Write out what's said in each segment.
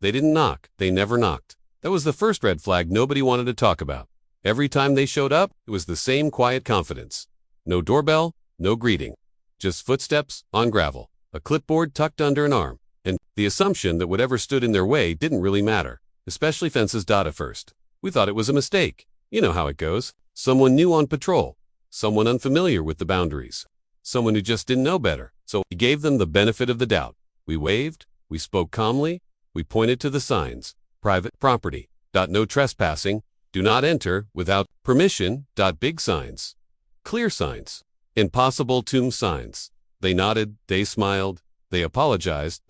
They didn't knock. They never knocked. That was the first red flag nobody wanted to talk about. Every time they showed up, it was the same quiet confidence. No doorbell, no greeting. Just footsteps on gravel, a clipboard tucked under an arm, and the assumption that whatever stood in their way didn't really matter, especially fences. At first, we thought it was a mistake. You know how it goes. Someone new on patrol, someone unfamiliar with the boundaries, someone who just didn't know better. So we gave them the benefit of the doubt. We waved, we spoke calmly, we pointed to the signs. Private property. No trespassing. Do not enter without permission. Big signs. Clear signs. Impossible tomb signs. They nodded, they smiled, they apologized,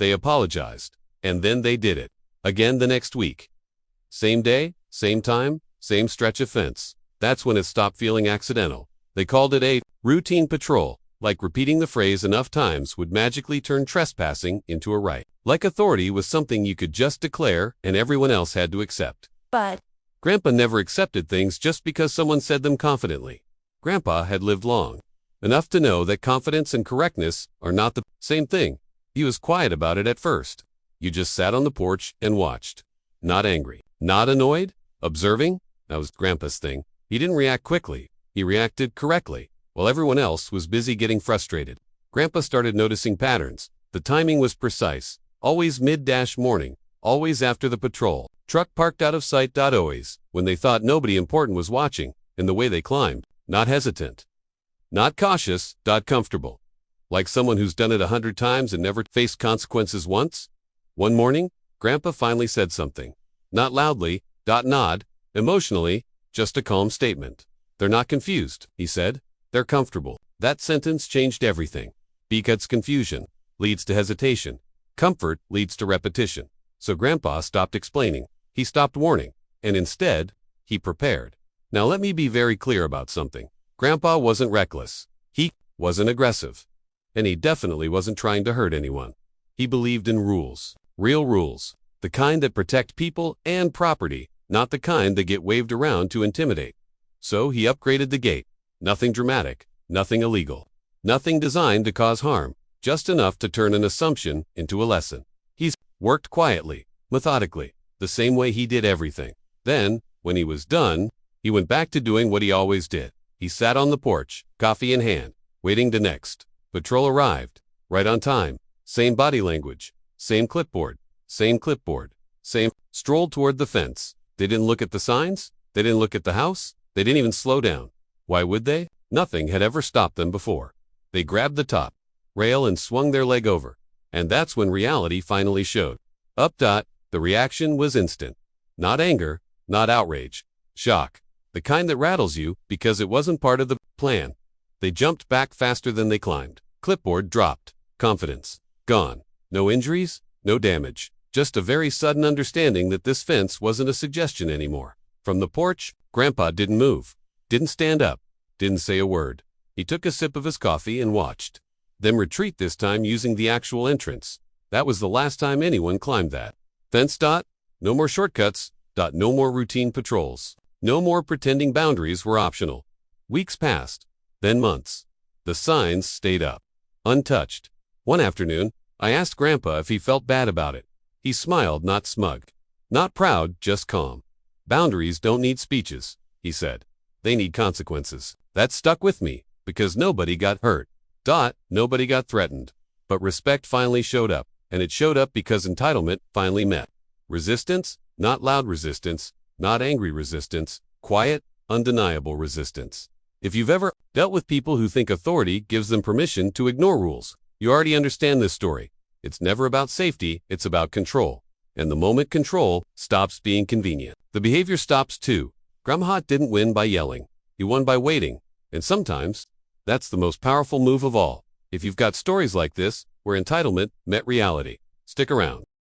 and then they did it. Again the next week. Same day, same time, same stretch of fence. That's when it stopped feeling accidental. They called it a routine patrol, like repeating the phrase enough times would magically turn trespassing into a right. Like authority was something you could just declare and everyone else had to accept. But Grandpa never accepted things just because someone said them confidently. Grandpa had lived long enough to know that confidence and correctness are not the same thing. He was quiet about it at first. You just sat on the porch and watched. Not angry, not annoyed, observing. That was Grandpa's thing. He didn't react quickly. He reacted correctly, while everyone else was busy getting frustrated. Grandpa started noticing patterns. The timing was precise. Always mid-morning, always after the patrol. Truck parked out of sight. Always when they thought nobody important was watching, and the way they climbed. Not hesitant. Not cautious. Comfortable. Like someone who's done it 100 times and never faced consequences once. One morning, Grandpa finally said something. Not loudly. Nod. Emotionally. Just a calm statement. They're not confused, he said. They're comfortable. That sentence changed everything. Because confusion leads to hesitation. Comfort leads to repetition. So Grandpa stopped explaining. He stopped warning. And instead, he prepared. Now let me be very clear about something. Grandpa wasn't reckless. He wasn't aggressive. And he definitely wasn't trying to hurt anyone. He believed in rules. Real rules. The kind that protect people and property, not the kind that get waved around to intimidate. So he upgraded the gate. Nothing dramatic. Nothing illegal. Nothing designed to cause harm. Just enough to turn an assumption into a lesson. He's worked quietly, methodically, the same way he did everything. Then, when he was done, he went back to doing what he always did. He sat on the porch, coffee in hand, waiting the next. Patrol arrived, right on time. Same body language, same clipboard, same. Strolled toward the fence. They didn't look at the signs. They didn't look at the house. They didn't even slow down. Why would they? Nothing had ever stopped them before. They grabbed the top rail and swung their leg over. And that's when reality finally showed. The reaction was instant. Not anger, not outrage. Shock. The kind that rattles you because it wasn't part of the plan. They jumped back faster than they climbed. Clipboard dropped. Confidence gone. No injuries, no damage. Just a very sudden understanding that this fence wasn't a suggestion anymore. From the porch, Grandpa didn't move. Didn't stand up. Didn't say a word. He took a sip of his coffee and watched. Then retreat, this time using the actual entrance. That was the last time anyone climbed that fence. No more shortcuts. No more routine patrols. No more pretending boundaries were optional. Weeks passed. Then months. The signs stayed up. Untouched. One afternoon, I asked Grandpa if he felt bad about it. He smiled, not smug. Not proud, just calm. Boundaries don't need speeches, he said. They need consequences. That stuck with me, because nobody got hurt. Nobody got threatened. But respect finally showed up, and it showed up because entitlement finally met. Resistance, not loud resistance, not angry resistance, quiet, undeniable resistance. If you've ever dealt with people who think authority gives them permission to ignore rules, you already understand this story. It's never about safety, it's about control. And the moment control stops being convenient, the behavior stops too. Grandma didn't win by yelling. He won by waiting. And sometimes, that's the most powerful move of all. If you've got stories like this, where entitlement met reality, stick around.